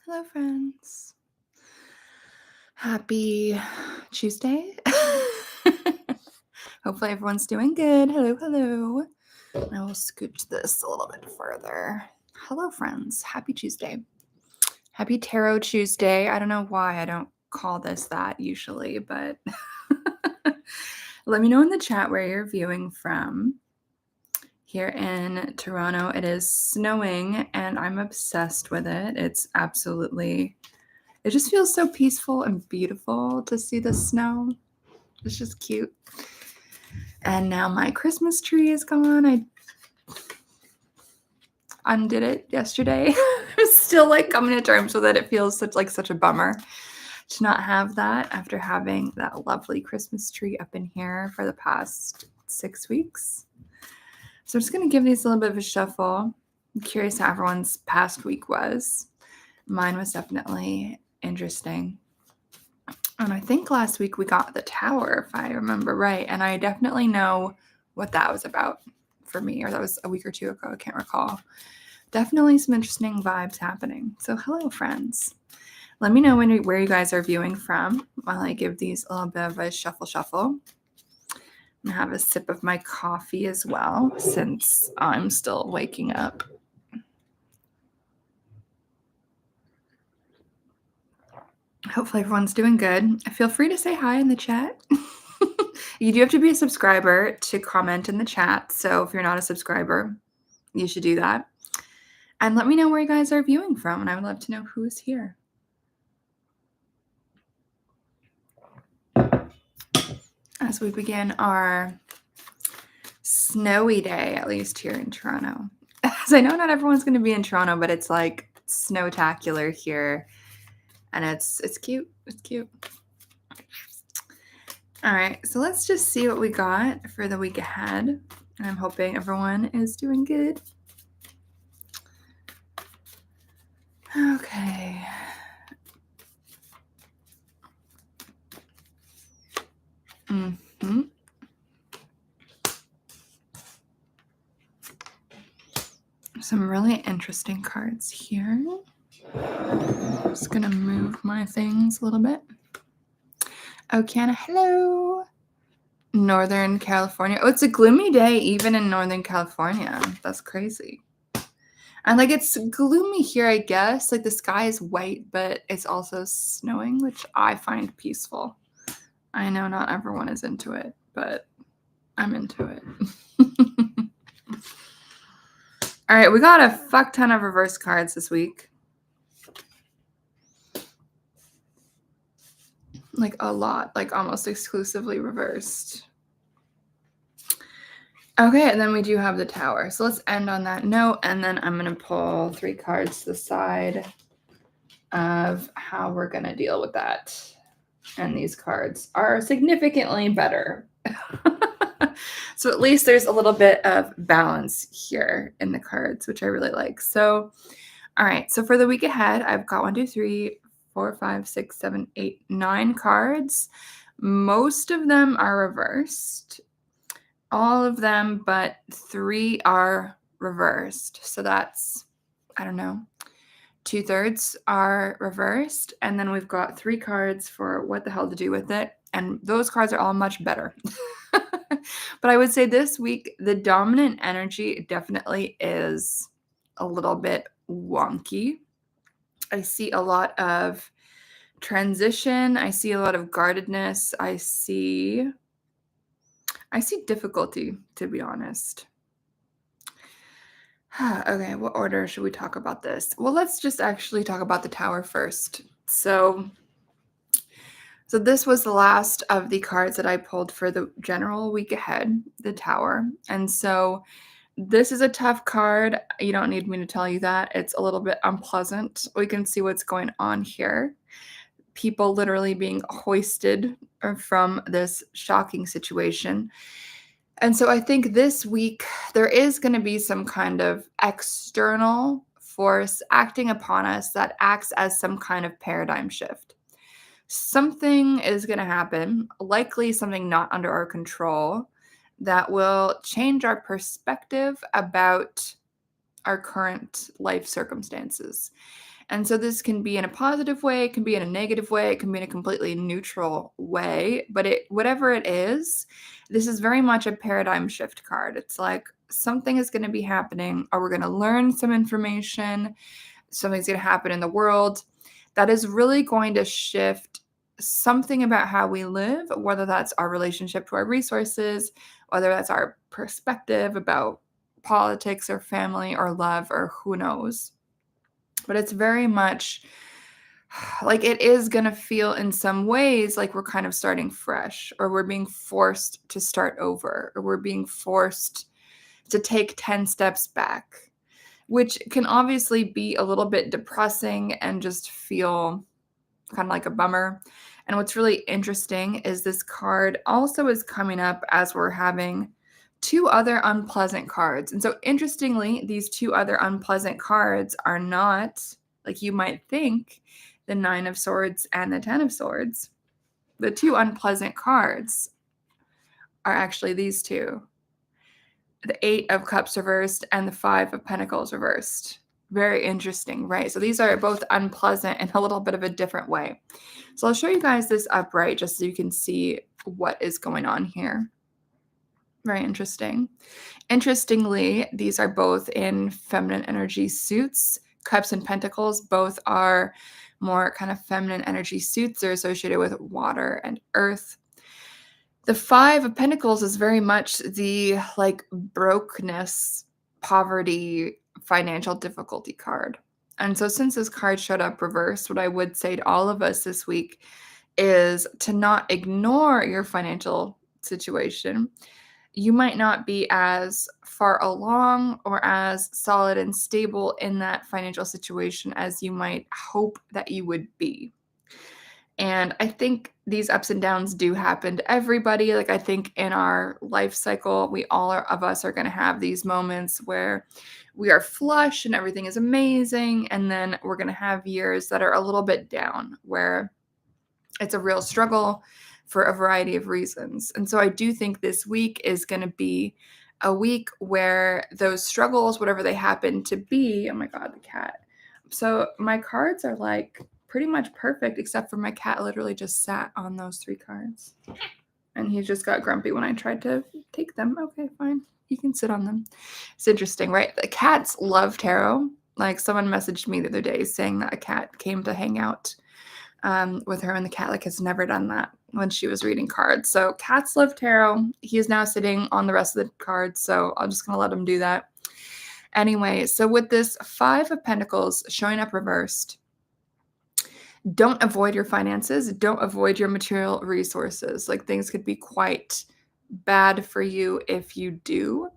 Hello, friends. Happy Tuesday. Hopefully, everyone's doing good. Hello, hello. I will scooch this a little bit further. Hello, friends. Happy Tuesday. Happy Tarot Tuesday. I don't know why I don't call this that usually, but let me know in the chat where you're viewing from. Here in Toronto, it is snowing and I'm obsessed with it. It just feels so peaceful and beautiful to see the snow. It's just cute. And now my Christmas tree is gone. I undid it yesterday. I'm still coming to terms with it. It feels such a bummer to not have that after having that lovely Christmas tree up in here for the past 6 weeks. So I'm just going to give these a little bit of a shuffle. I'm curious how everyone's past week was. Mine was definitely interesting. And I think last week we got the tower, if I remember right. And I definitely know what that was about for me, or that was a week or two ago. I can't recall. Definitely some interesting vibes happening. So hello, friends. Let me know where you guys are viewing from while I give these a little bit of a shuffle. I'm going to have a sip of my coffee as well, since I'm still waking up. Hopefully everyone's doing good. Feel free to say hi in the chat. You do have to be a subscriber to comment in the chat. So if you're not a subscriber, you should do that. And let me know where you guys are viewing from. And I would love to know who is here. As we begin our snowy day, at least here in Toronto. As I know not everyone's going to be in Toronto, but it's snowtacular here. And it's cute. It's cute. All right, so let's just see what we got for the week ahead. And I'm hoping everyone is doing good. Okay. Some really interesting cards here. Just gonna move my things a little bit. Okana, hello. Northern California. Oh, it's a gloomy day even in Northern California. That's crazy. And it's gloomy here, I guess. The sky is white, but it's also snowing, which I find peaceful. I know not everyone is into it, but I'm into it. All right, we got a fuck ton of reverse cards this week. A lot, almost exclusively reversed. Okay, and then we do have the tower. So let's end on that note, and then I'm going to pull 3 cards to the side of how we're going to deal with that. And these cards are significantly better. So at least there's a little bit of balance here in the cards, which I really like. So, all right. So for the week ahead, I've got 1, 2, 3, 4, 5, 6, 7, 8, 9 cards. Most of them are reversed. All of them, but 3 are reversed. So that's, I don't know, 2/3 are reversed. And then we've got 3 cards for what the hell to do with it. And those cards are all much better. But I would say this week, the dominant energy definitely is a little bit wonky. I see a lot of transition. I see a lot of guardedness. I see difficulty, to be honest. Okay, what order should we talk about this? Well, let's just actually talk about the tower first. So this was the last of the cards that I pulled for the general week ahead, the tower. And so this is a tough card. You don't need me to tell you that. It's a little bit unpleasant. We can see what's going on here. People literally being hoisted from this shocking situation. And so I think this week there is going to be some kind of external force acting upon us that acts as some kind of paradigm shift. Something is going to happen, likely something not under our control, that will change our perspective about our current life circumstances. And so this can be in a positive way, it can be in a negative way, it can be in a completely neutral way, but whatever it is, this is very much a paradigm shift card. It's like something is going to be happening, or we're going to learn some information, something's going to happen in the world that is really going to shift something about how we live, whether that's our relationship to our resources, whether that's our perspective about politics or family or love or who knows. But it's very much like it is going to feel in some ways like we're kind of starting fresh, or we're being forced to start over, or we're being forced to take 10 steps back, which can obviously be a little bit depressing and just feel kind of like a bummer. And what's really interesting is this card also is coming up as we're having two other unpleasant cards. And so, interestingly, these two other unpleasant cards are not, like you might think, the Nine of Swords and the Ten of Swords. The two unpleasant cards are actually these two, the Eight of Cups reversed and the Five of Pentacles reversed. Very interesting, right? So these are both unpleasant in a little bit of a different way. So I'll show you guys this upright just so you can see what is going on here. Very interesting. Interestingly, these are both in feminine energy suits. Cups and Pentacles both are more kind of feminine energy suits. They're associated with water and earth. The Five of Pentacles is very much the like brokenness, poverty, financial difficulty card. And so since this card showed up reversed, what I would say to all of us this week is to not ignore your financial situation. You might not be as far along or as solid and stable in that financial situation as you might hope that you would be. And I think these ups and downs do happen to everybody. Like I think in our life cycle, we all of us are going to have these moments where we are flush and everything is amazing. And then we're going to have years that are a little bit down where it's a real struggle for a variety of reasons. And so I do think this week is going to be a week where those struggles, whatever they happen to be, oh my God, the cat. So my cards are like pretty much perfect, except for my cat literally just sat on those three cards. And he just got grumpy when I tried to take them. Okay, fine. You can sit on them. It's interesting, right? The cats love tarot. Like someone messaged me the other day saying that a cat came to hang out with her, and the cat like has never done that when she was reading cards. So cats love tarot. He is now sitting on the rest of the cards, so I'm just going to let him do that. Anyway, so with this Five of Pentacles showing up reversed, don't avoid your finances. Don't avoid your material resources. Like things could be quite bad for you if you do.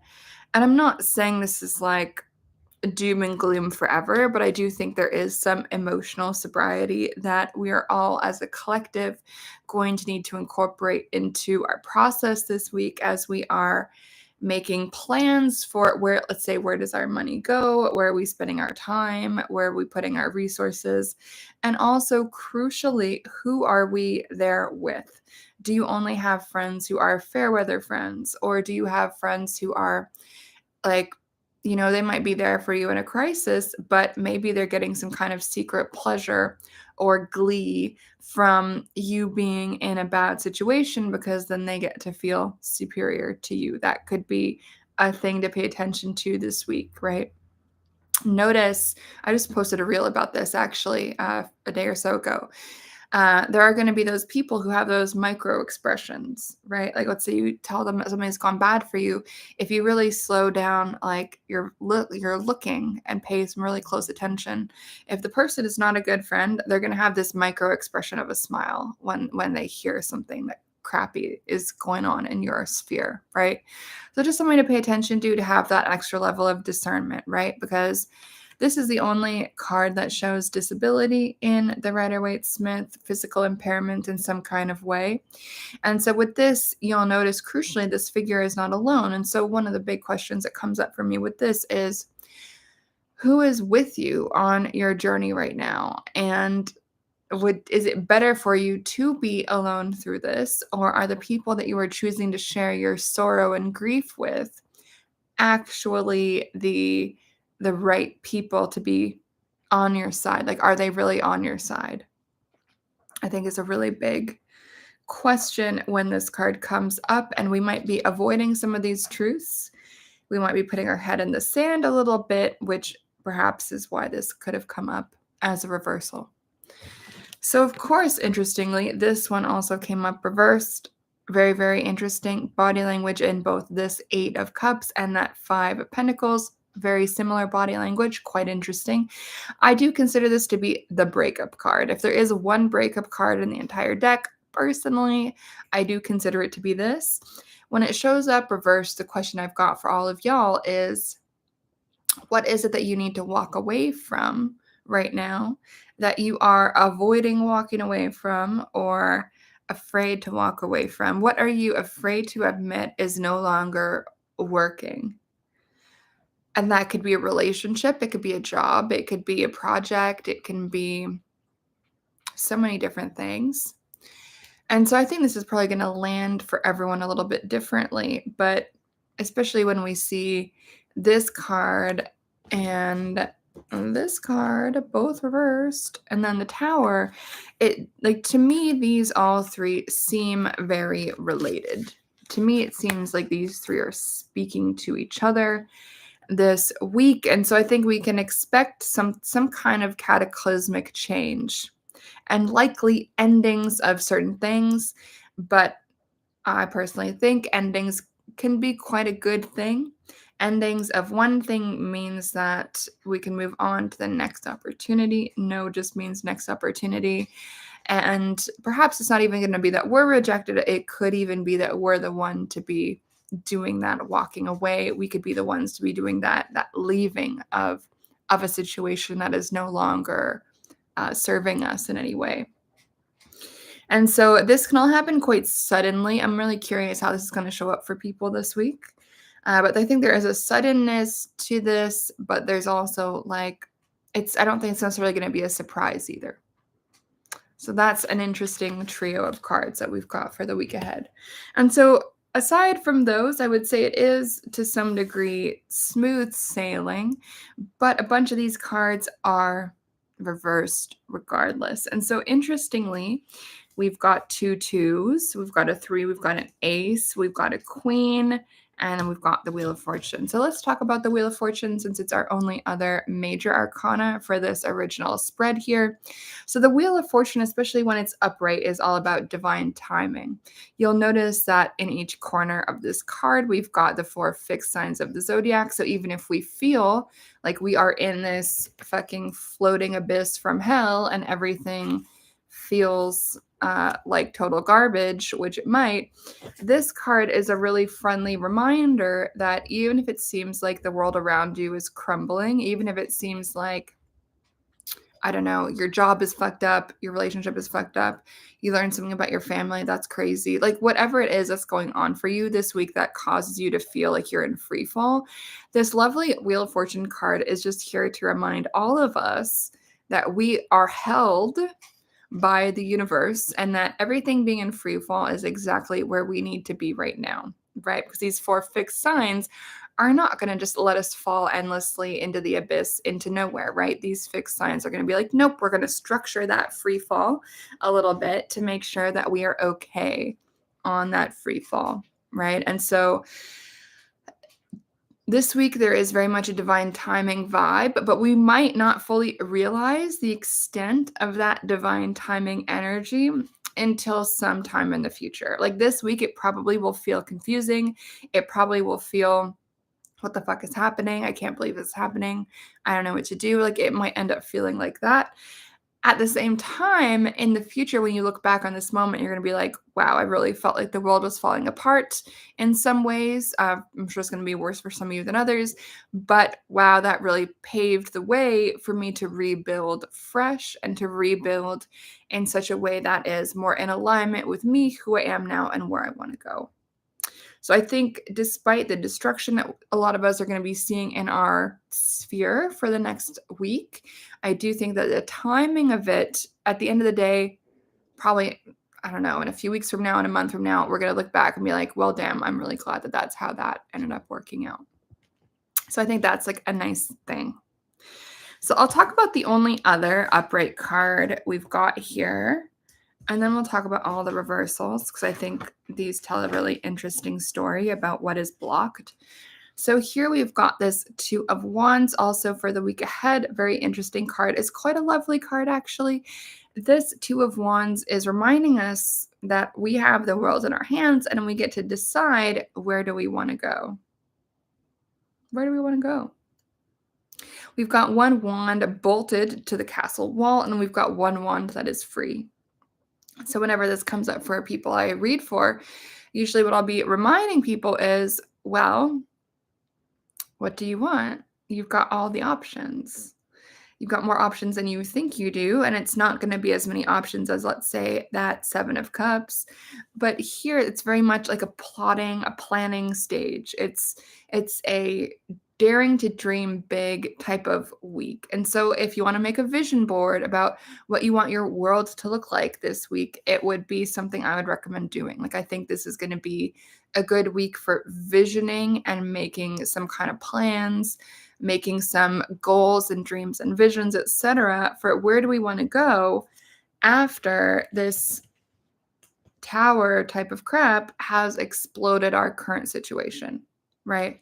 And I'm not saying this is like doom and gloom forever, but I do think there is some emotional sobriety that we are all as a collective going to need to incorporate into our process this week as we are making plans for where, let's say, where does our money go? Where are we spending our time? Where are we putting our resources? And also, crucially, who are we there with? Do you only have friends who are fair weather friends? Or do you have friends who are like, you know, they might be there for you in a crisis, but maybe they're getting some kind of secret pleasure or glee from you being in a bad situation because then they get to feel superior to you. That could be a thing to pay attention to this week, right? Notice, I just posted a reel about this actually a day or so ago. There are going to be those people who have those micro expressions, right? Like, let's say you tell them that something's gone bad for you. If you really slow down, like you're looking and pay some really close attention. If the person is not a good friend, they're going to have this micro expression of a smile when they hear something that crappy is going on in your sphere, right? So just something to pay attention to have that extra level of discernment, right? Because this is the only card that shows disability in the Rider-Waite-Smith, physical impairment in some kind of way. And so with this, you'll notice crucially, this figure is not alone. And so one of the big questions that comes up for me with this is, who is with you on your journey right now? And is it better for you to be alone through this? Or are the people that you are choosing to share your sorrow and grief with actually the right people to be on your side? Like, are they really on your side? I think is a really big question when this card comes up, and we might be avoiding some of these truths. We might be putting our head in the sand a little bit, which perhaps is why this could have come up as a reversal. So, of course, interestingly, this one also came up reversed. Very, very interesting body language in both this Eight of Cups and that Five of Pentacles. Very similar body language, quite interesting. I do consider this to be the breakup card. If there is one breakup card in the entire deck, personally, I do consider it to be this. When it shows up reversed, the question I've got for all of y'all is, what is it that you need to walk away from right now, that you are avoiding walking away from or afraid to walk away from? What are you afraid to admit is no longer working? And that could be a relationship, it could be a job, it could be a project, it can be so many different things. And so I think this is probably going to land for everyone a little bit differently, but especially when we see this card and this card both reversed and then the Tower, it, like, to me, these all three seem very related. To me, it seems like these three are speaking to each other this week, and so I think we can expect some kind of cataclysmic change and likely endings of certain things, but I personally think endings can be quite a good thing. Endings of one thing means that we can move on to the next opportunity. No just means next opportunity. And perhaps it's not even going to be that we're rejected. It could even be that we're the one to be doing that walking away. We could be the ones to be doing that leaving of a situation that is no longer serving us in any way. And so this can all happen quite suddenly. I'm really curious how this is going to show up for people this week. But I think there is a suddenness to this, but there's also like, I don't think it's necessarily going to be a surprise either. So that's an interesting trio of cards that we've got for the week ahead. And so aside from those, I would say it is to some degree smooth sailing, but a bunch of these cards are reversed regardless. And so interestingly, we've got 2 2s, we've got a 3, we've got an ace, we've got a queen, and then we've got the Wheel of Fortune. So let's talk about the Wheel of Fortune since it's our only other major arcana for this original spread here. So the Wheel of Fortune, especially when it's upright, is all about divine timing. You'll notice that in each corner of this card, we've got the 4 fixed signs of the zodiac. So even if we feel like we are in this fucking floating abyss from hell and everything feels like total garbage, which it might, this card is a really friendly reminder that even if it seems like the world around you is crumbling, even if it seems like, I don't know, your job is fucked up, your relationship is fucked up, you learn something about your family that's crazy, like whatever it is that's going on for you this week that causes you to feel like you're in free fall, this lovely Wheel of Fortune card is just here to remind all of us that we are held by the universe and that everything being in free fall is exactly where we need to be right now, right? Because these 4 fixed signs are not going to just let us fall endlessly into the abyss, into nowhere, right? These fixed signs are going to be like, nope, we're going to structure that free fall a little bit to make sure that we are okay on that free fall, right? And so this week, there is very much a divine timing vibe, but we might not fully realize the extent of that divine timing energy until sometime in the future. Like this week, it probably will feel confusing. It probably will feel, what the fuck is happening? I can't believe it's happening. I don't know what to do. Like it might end up feeling like that. At the same time, in the future, when you look back on this moment, you're going to be like, wow, I really felt like the world was falling apart in some ways. I'm sure it's going to be worse for some of you than others. But wow, that really paved the way for me to rebuild fresh and to rebuild in such a way that is more in alignment with me, who I am now, and where I want to go. So I think despite the destruction that a lot of us are going to be seeing in our sphere for the next week, I do think that the timing of it at the end of the day, probably, I don't know, in a few weeks from now, in a month from now, we're going to look back and be like, well, damn, I'm really glad that that's how that ended up working out. So I think that's like a nice thing. So I'll talk about the only other upright card we've got here. And then we'll talk about all the reversals because I think these tell a really interesting story about what is blocked. So here we've got this Two of Wands also for the week ahead. Very interesting card. It's quite a lovely card, actually. This Two of Wands is reminding us that we have the world in our hands and we get to decide where do we want to go. Where do we want to go? We've got one wand bolted to the castle wall, and we've got one wand that is free. So whenever this comes up for people I read for, usually what I'll be reminding people is, well, what do you want? You've got all the options. You've got more options than you think you do, and it's not going to be as many options as, let's say, that Seven of Cups. But here it's very much like a planning stage. It's a daring to dream big type of week. And so if you want to make a vision board about what you want your world to look like this week, it would be something I would recommend doing. Like I think this is going to be a good week for visioning and making some kind of plans, making some goals and dreams and visions, etc., for where do we want to go after this tower type of crap has exploded our current situation, right?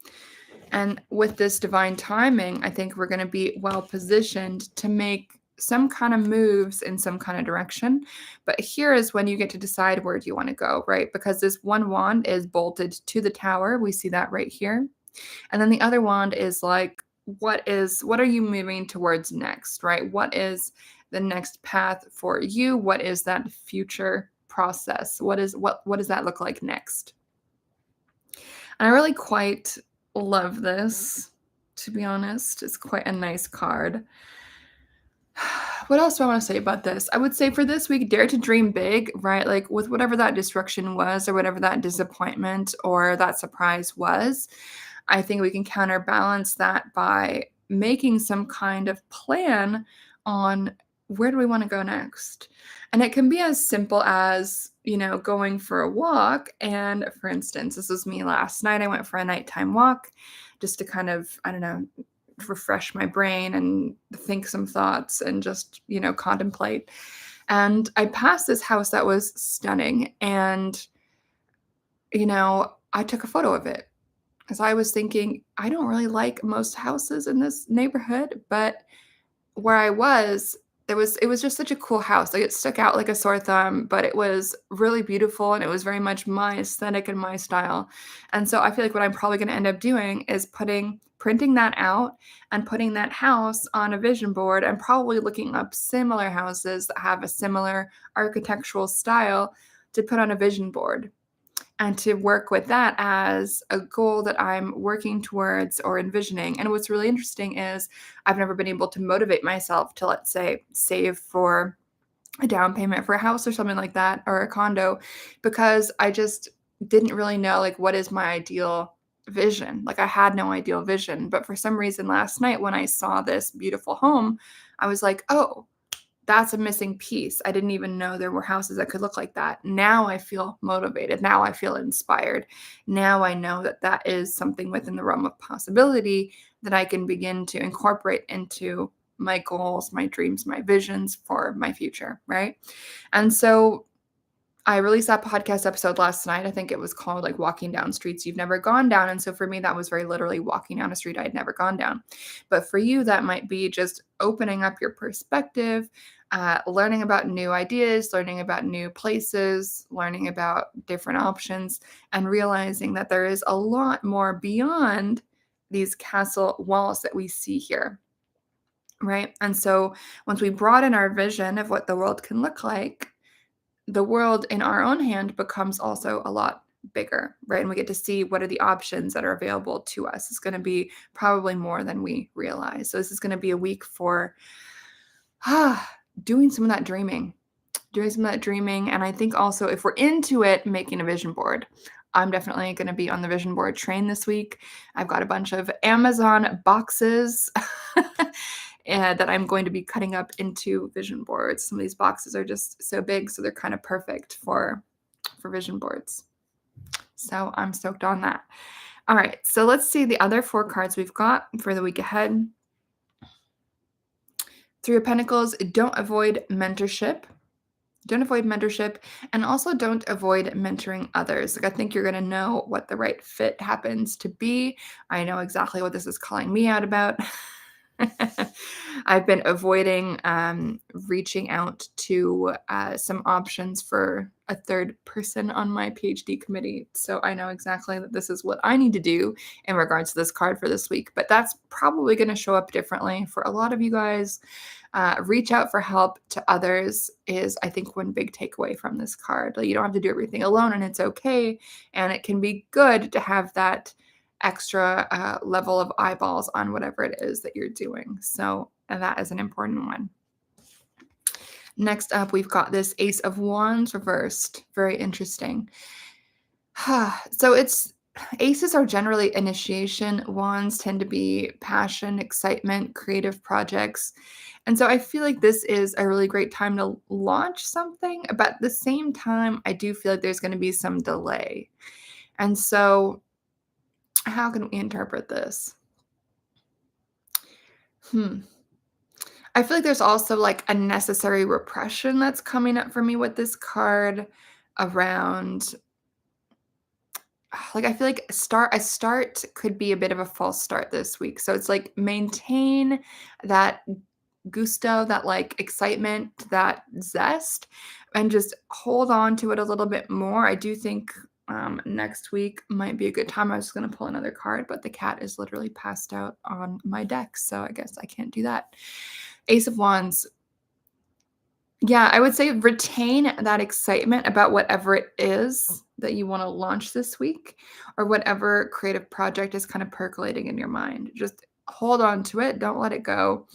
And with this divine timing, I think we're going to be well positioned to make some kind of moves in some kind of direction. But here is when you get to decide where do you want to go, right? Because this one wand is bolted to the tower. We see that right here. And then the other wand is like, what are you moving towards next, right? What is the next path for you? What is that future process? What does that look like next? And I really quite love this, to be honest. It's quite a nice card. What else do I want to say about this? I would say for this week, dare to dream big, right? Like with whatever that destruction was, or whatever that disappointment or that surprise was, I think we can counterbalance that by making some kind of plan on where do we want to go next. And it can be as simple as, going for a walk. And for instance, this was me last night. I went for a nighttime walk just to kind of, I don't know, refresh my brain and think some thoughts and just, contemplate. And I passed this house that was stunning. And, I took a photo of it because I was thinking, I don't really like most houses in this neighborhood, but where I was, it was just such a cool house. Like it stuck out like a sore thumb, but it was really beautiful and it was very much my aesthetic and my style. And so I feel like what I'm probably going to end up doing is printing that out and putting that house on a vision board and probably looking up similar houses that have a similar architectural style to put on a vision board and to work with that as a goal that I'm working towards or envisioning. And what's really interesting is I've never been able to motivate myself to, let's say, save for a down payment for a house or something like that, or a condo, because I just didn't really know, like, what is my ideal vision. Like I had no ideal vision, but for some reason last night when I saw this beautiful home, I was like, oh, that's a missing piece. I didn't even know there were houses that could look like that. Now I feel motivated. Now I feel inspired. Now I know that that is something within the realm of possibility that I can begin to incorporate into my goals, my dreams, my visions for my future, right? And so I released that podcast episode last night. I think it was called like Walking Down Streets You've Never Gone Down. And so for me, that was very literally walking down a street I had never gone down. But for you, that might be just opening up your perspective, learning about new ideas, learning about new places, learning about different options, and realizing that there is a lot more beyond these castle walls that we see here. Right. And so once we broaden our vision of what the world can look like, the world in our own hand becomes also a lot bigger, right? And we get to see what are the options that are available to us. It's going to be probably more than we realize. So this is going to be a week for doing some of that dreaming, And I think also if we're into it, making a vision board. I'm definitely going to be on the vision board train this week. I've got a bunch of Amazon boxes and that I'm going to be cutting up into vision boards. Some of these boxes are just so big, so they're kind of perfect for vision boards. So I'm stoked on that. All right, so let's see the other 4 cards we've got for the week ahead. Three of Pentacles, don't avoid mentorship. Don't avoid mentorship, and also don't avoid mentoring others. Like, I think you're gonna know what the right fit happens to be. I know exactly what this is calling me out about. I've been avoiding reaching out to some options for a third person on my PhD committee. So I know exactly that this is what I need to do in regards to this card for this week. But that's probably going to show up differently for a lot of you guys. Reach out for help to others is, I think, one big takeaway from this card. Like, you don't have to do everything alone, and it's okay. And it can be good to have that extra level of eyeballs on whatever it is that you're doing. So that is an important one. Next up, we've got this Ace of Wands reversed. Very interesting. So aces are generally initiation. Wands tend to be passion, excitement, creative projects. And so I feel like this is a really great time to launch something. But at the same time, I do feel like there's going to be some delay. And so how can we interpret this? I feel like there's also like a necessary repression that's coming up for me with this card around, like, I feel like a start could be a bit of a false start this week. So it's like maintain that gusto, that like excitement, that zest, and just hold on to it a little bit more. I do think next week might be a good time. I was going to pull another card, but the cat is literally passed out on my deck. So I guess I can't do that. Ace of Wands. Yeah, I would say retain that excitement about whatever it is that you want to launch this week, or whatever creative project is kind of percolating in your mind. Just hold on to it. Don't let it go.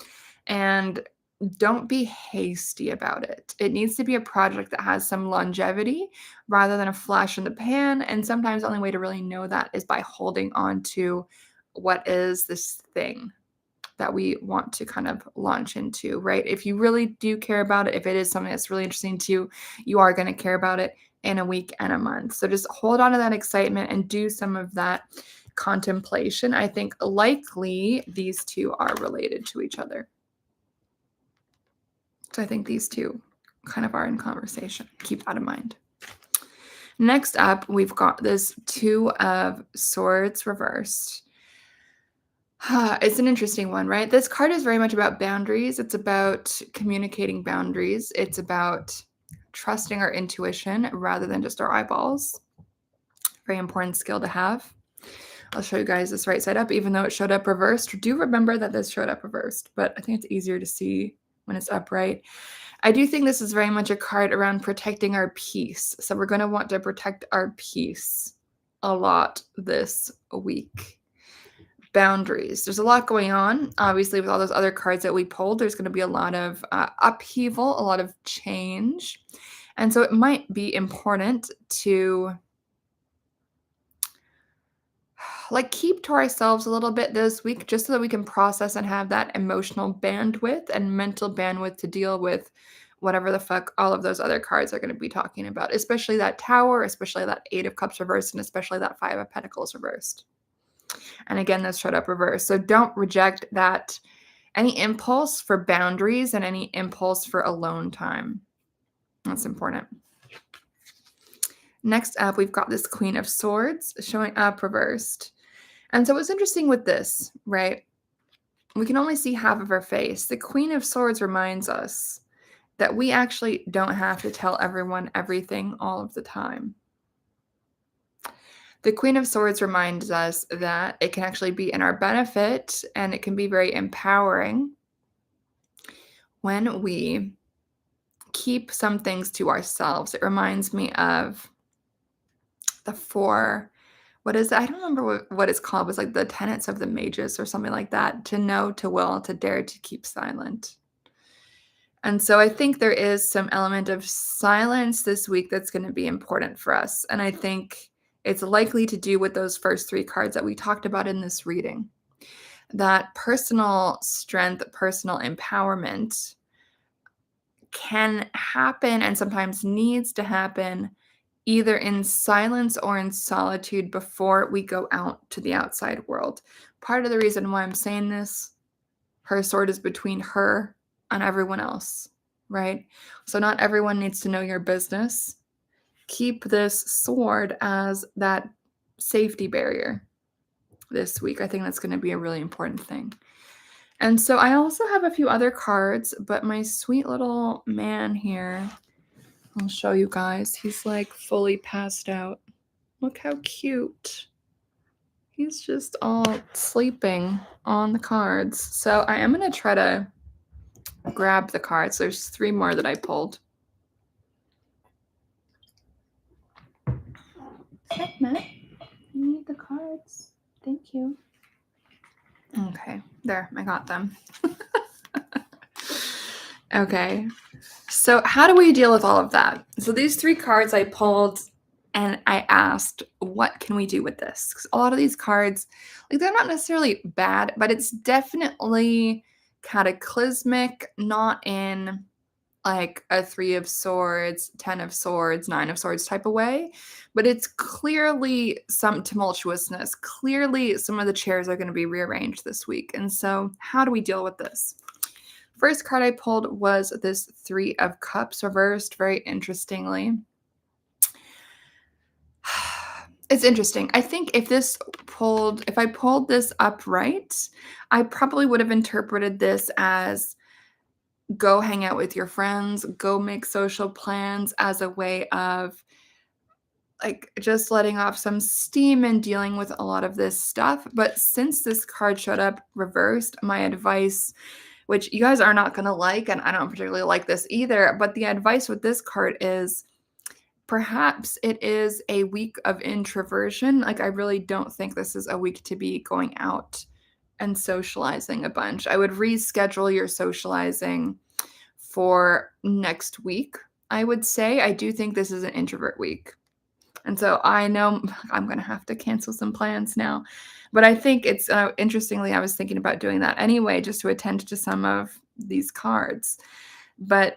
And don't be hasty about it. It needs to be a project that has some longevity rather than a flash in the pan. And sometimes the only way to really know that is by holding on to what is this thing that we want to kind of launch into, right? If you really do care about it, if it is something that's really interesting to you, you are going to care about it in a week and a month. So just hold on to that excitement and do some of that contemplation. I think likely these two are related to each other. So I think these two kind of are in conversation. Keep that in mind. Next up, we've got this Two of Swords reversed. It's an interesting one, right? This card is very much about boundaries. It's about communicating boundaries. It's about trusting our intuition rather than just our eyeballs. Very important skill to have. I'll show you guys this right side up, even though it showed up reversed. Do remember that this showed up reversed, but I think it's easier to see when it's upright. I do think this is very much a card around protecting our peace. So we're going to want to protect our peace a lot this week. Boundaries. There's a lot going on. Obviously, with all those other cards that we pulled, there's going to be a lot of upheaval, a lot of change. And so it might be important to like keep to ourselves a little bit this week, just so that we can process and have that emotional bandwidth and mental bandwidth to deal with whatever the fuck all of those other cards are going to be talking about, especially that Tower, especially that Eight of Cups reversed, and especially that Five of Pentacles reversed. And again, this showed up reversed. So don't reject that, any impulse for boundaries and any impulse for alone time. That's important. Next up, we've got this Queen of Swords showing up reversed. And so what's interesting with this, right? We can only see half of her face. The Queen of Swords reminds us that we actually don't have to tell everyone everything all of the time. The Queen of Swords reminds us that it can actually be in our benefit, and it can be very empowering when we keep some things to ourselves. It reminds me of the four, what is it? I don't remember what it's called. It was like the tenets of the mages or something like that. To know, to will, to dare, to keep silent. And so I think there is some element of silence this week that's going to be important for us. And I think it's likely to do with those first three cards that we talked about in this reading. That personal strength, personal empowerment can happen and sometimes needs to happen either in silence or in solitude before we go out to the outside world. Part of the reason why I'm saying this, her sword is between her on everyone else, right? So not everyone needs to know your business. Keep this sword as that safety barrier this week. I think that's going to be a really important thing. And so I also have a few other cards, but my sweet little man here, I'll show you guys. He's like fully passed out. Look how cute. He's just all sleeping on the cards. So I am going to try to grab the cards. There's 3 more that I pulled. What's up, Matt? You need the cards. Thank you. Okay, there, I got them. Okay, so how do we deal with all of that? So these 3 cards I pulled and I asked, what can we do with this? Because a lot of these cards, like, they're not necessarily bad, but it's definitely cataclysmic, not in like a 3 of swords, 10 of swords, 9 of swords type of way, but it's clearly some tumultuousness. Clearly, some of the chairs are going to be rearranged this week. And so, how do we deal with this? First card I pulled was this 3 of Cups reversed, very interestingly. It's interesting. I think if I pulled this upright, I probably would have interpreted this as go hang out with your friends, go make social plans as a way of like just letting off some steam and dealing with a lot of this stuff. But since this card showed up reversed, my advice, which you guys are not going to like, and I don't particularly like this either, but the advice with this card is perhaps it is a week of introversion. Like, I really don't think this is a week to be going out and socializing a bunch. I would reschedule your socializing for next week, I would say. I do think this is an introvert week. And so I know I'm going to have to cancel some plans now. But I think it's interestingly, I was thinking about doing that anyway, just to attend to some of these cards. But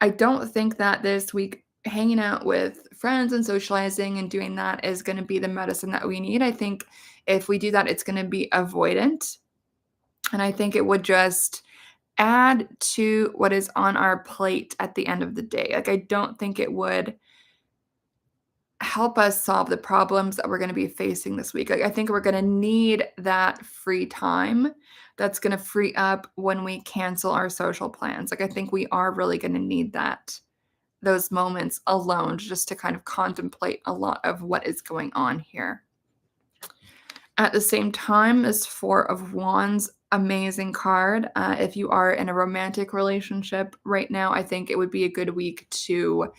I don't think that this week hanging out with friends and socializing and doing that is going to be the medicine that we need. I think if we do that, it's going to be avoidant. And I think it would just add to what is on our plate at the end of the day. Like, I don't think it would help us solve the problems that we're going to be facing this week. Like, I think we're going to need that free time that's going to free up when we cancel our social plans. Like, I think we are really going to need those moments alone just to kind of contemplate a lot of what is going on here. At the same time, this 4 of Wands, amazing card. If you are in a romantic relationship right now, I think it would be a good week to,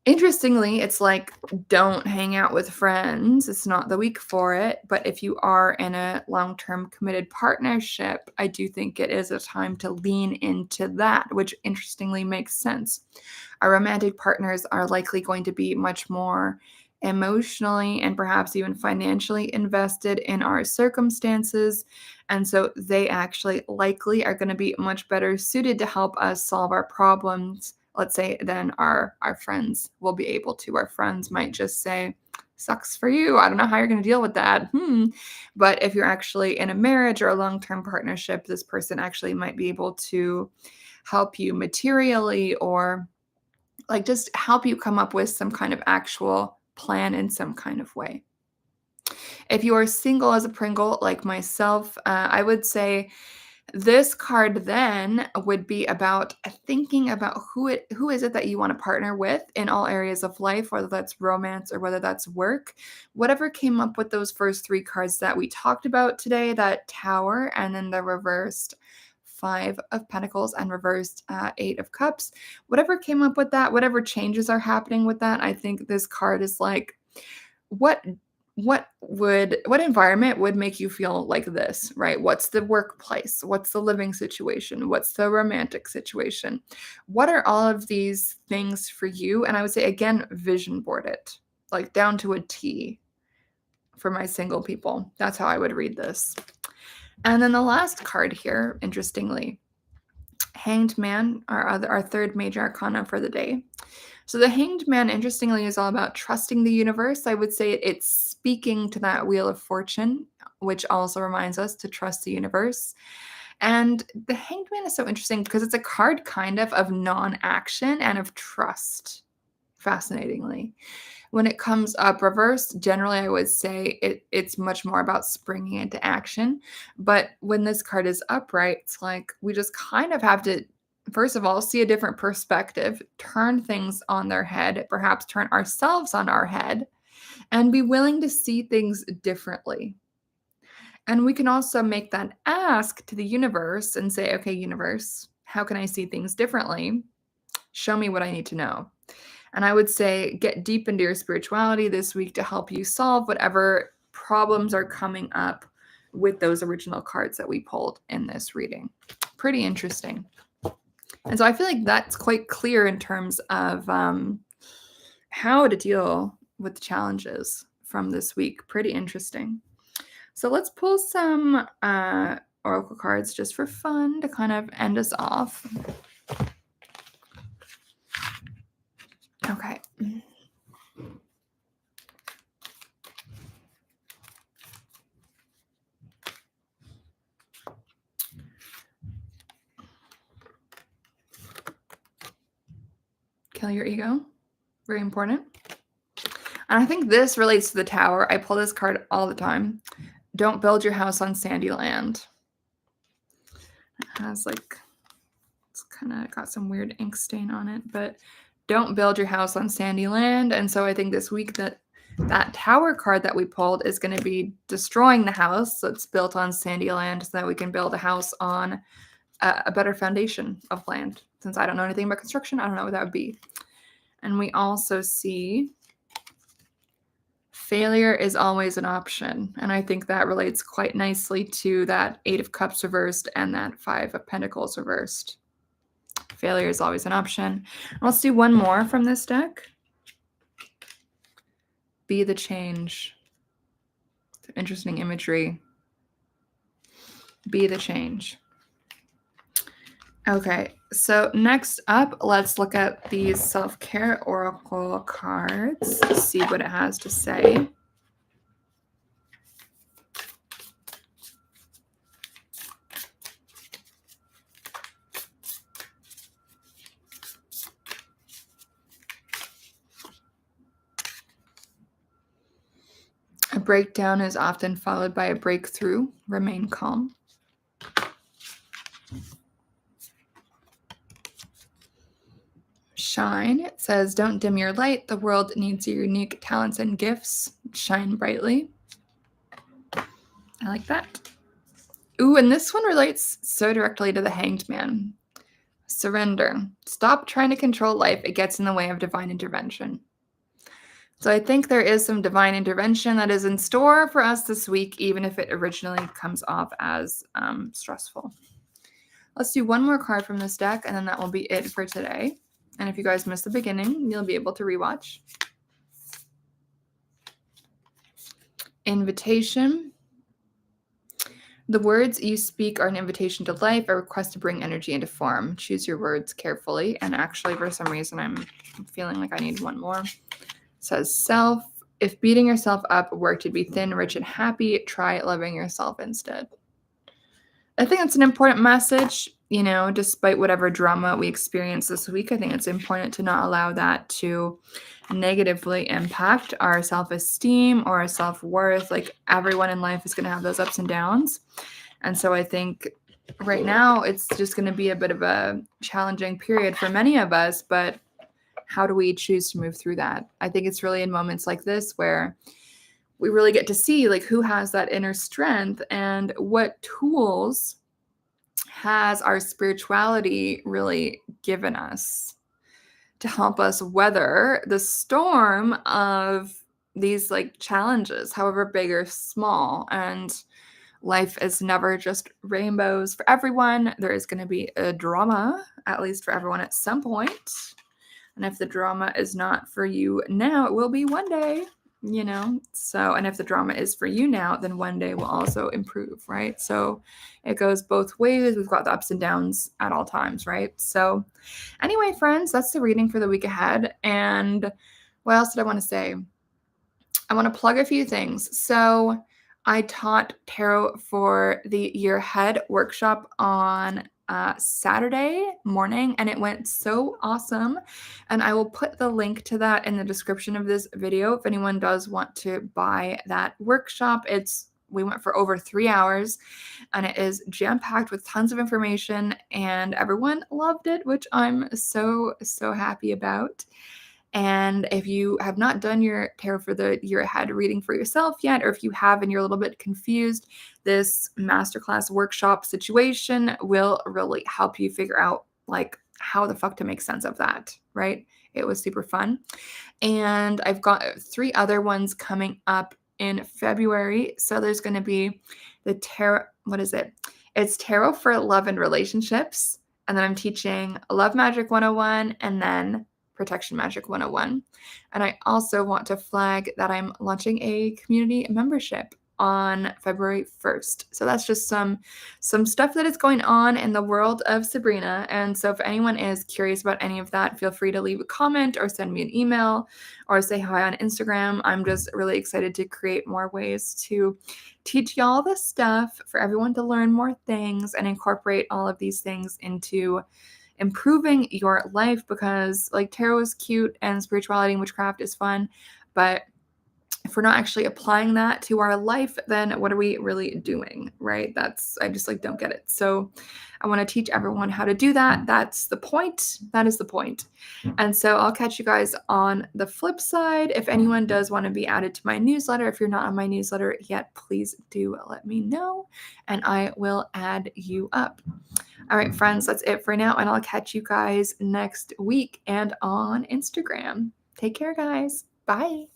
interestingly, it's like, don't hang out with friends. It's not the week for it. But if you are in a long-term committed partnership, I do think it is a time to lean into that, which interestingly makes sense. Our romantic partners are likely going to be much more emotionally and perhaps even financially invested in our circumstances. And so they actually likely are going to be much better suited to help us solve our problems, let's say, than our friends will be able to. Our friends might just say, sucks for you. I don't know how you're going to deal with that. But if you're actually in a marriage or a long-term partnership, this person actually might be able to help you materially, or like just help you come up with some kind of actual plan in some kind of way. If you are single as a Pringle like myself, I would say this card then would be about thinking about who is it that you want to partner with in all areas of life, whether that's romance or whether that's work. Whatever came up with those first 3 cards that we talked about today, that Tower and then the reversed 5 of Pentacles and reversed 8 of Cups, whatever came up with that, whatever changes are happening with that, I think this card is like, what environment would make you feel like this, right? What's the workplace? What's the living situation? What's the romantic situation? What are all of these things for you? And I would say, again, vision board it, like down to a T for my single people. That's how I would read this. And then the last card here, interestingly, Hanged Man, our third major arcana for the day. So the Hanged Man, interestingly, is all about trusting the universe. I would say it's speaking to that Wheel of Fortune, which also reminds us to trust the universe. And the Hanged Man is so interesting because it's a card kind of non-action and of trust, fascinatingly. When it comes up reversed, generally I would say it's much more about springing into action. But when this card is upright, it's like we just kind of have to, first of all, see a different perspective, turn things on their head, perhaps turn ourselves on our head, and be willing to see things differently. And we can also make that ask to the universe and say, okay, universe, how can I see things differently? Show me what I need to know. And I would say get deep into your spirituality this week to help you solve whatever problems are coming up with those original cards that we pulled in this reading. Pretty interesting. And so I feel like that's quite clear in terms of how to deal with the challenges from this week. Pretty interesting. So let's pull some oracle cards just for fun to kind of end us off. Okay. Kill your ego. Very important. And I think this relates to the Tower. I pull this card all the time. Don't build your house on sandy land. It has like, it's kind of got some weird ink stain on it, but don't build your house on sandy land. And so I think this week that Tower card that we pulled is going to be destroying the house that's built on sandy land so that we can build a house on a better foundation of land. Since I don't know anything about construction, I don't know what that would be. And we also see failure is always an option. And I think that relates quite nicely to that 8 of Cups reversed and that 5 of Pentacles reversed. Failure is always an option. Let's do one more from this deck. Be the change. Interesting imagery. Be the change. Okay, so next up, let's look at these self-care oracle cards, see what it has to say. A breakdown is often followed by a breakthrough. Remain calm. Shine. It says, don't dim your light. The world needs your unique talents and gifts. Shine brightly. I like that. Ooh, and this one relates so directly to the Hanged Man. Surrender. Stop trying to control life. It gets in the way of divine intervention. So I think there is some divine intervention that is in store for us this week, even if it originally comes off as stressful. Let's do one more card from this deck, and then that will be it for today. And if you guys missed the beginning, you'll be able to rewatch. Invitation. The words you speak are an invitation to life, a request to bring energy into form. Choose your words carefully. And actually, for some reason, I'm feeling like I need one more. It says self. If beating yourself up worked to be thin, rich, and happy, try loving yourself instead. I think it's an important message, you know, despite whatever drama we experience this week. I think it's important to not allow that to negatively impact our self-esteem or our self-worth. Like, everyone in life is going to have those ups and downs. And so I think right now it's just going to be a bit of a challenging period for many of us, but how do we choose to move through that? I think it's really in moments like this where we really get to see like who has that inner strength and what tools has our spirituality really given us to help us weather the storm of these like challenges, however big or small. And life is never just rainbows for everyone. There is going to be a drama, at least for everyone at some point. And if the drama is not for you now, it will be one day, you know? So, and if the drama is for you now, then one day will also improve, right? So it goes both ways. We've got the ups and downs at all times, right? So anyway, friends, that's the reading for the week ahead. And what else did I want to say? I want to plug a few things. So I taught tarot for the year ahead workshop on Saturday morning, and it went so awesome. And I will put the link to that in the description of this video if anyone does want to buy that workshop. We went for over 3 hours, and it is jam-packed with tons of information, and everyone loved it, which I'm so, so happy about. And if you have not done your tarot for the year ahead reading for yourself yet, or if you have and you're a little bit confused, this masterclass workshop situation will really help you figure out like how the fuck to make sense of that, right? It was super fun. And I've got 3 other ones coming up in February. So there's going to be the tarot, what is it? It's Tarot for Love and Relationships. And then I'm teaching Love Magic 101 and then Protection Magic 101. And I also want to flag that I'm launching a community membership on February 1st. So that's just some stuff that is going on in the world of Sabrina. And so if anyone is curious about any of that, feel free to leave a comment or send me an email or say hi on Instagram. I'm just really excited to create more ways to teach y'all the stuff for everyone to learn more things and incorporate all of these things into improving your life, because like tarot is cute and spirituality and witchcraft is fun, but if we're not actually applying that to our life, then what are we really doing, right? I just like don't get it. So I want to teach everyone how to do that. That's the point. That is the point. And so I'll catch you guys on the flip side. If anyone does want to be added to my newsletter, if you're not on my newsletter yet, please do let me know and I will add you up. All right, friends, that's it for now. And I'll catch you guys next week and on Instagram. Take care, guys. Bye.